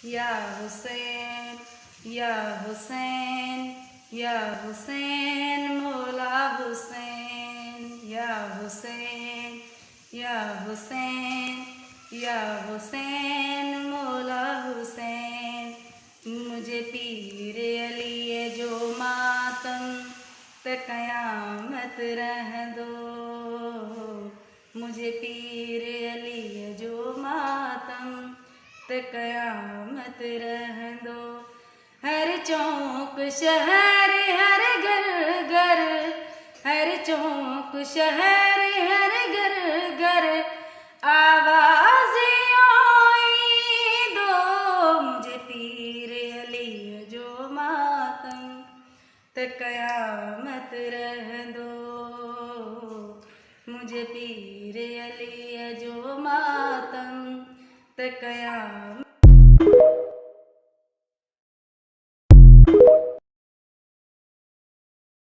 या हुसैन या हुसैन या हुसैन मौला हुसैन या हुसैन या हुसैन या हुसैन मौला हुसैन। मुझे पीर अली जो मातम त क़यामत रह दो। मुझे पीर अली जो मातम त क़यामत रह दो। हर चौक शहर हर घर घर, हर चौक शहर हर घर घर आवाज़ें आई दो। मुझे पीर अली जो मातम त क़यामत रह दो। मुझे पीर अली जो मातम त क़यामत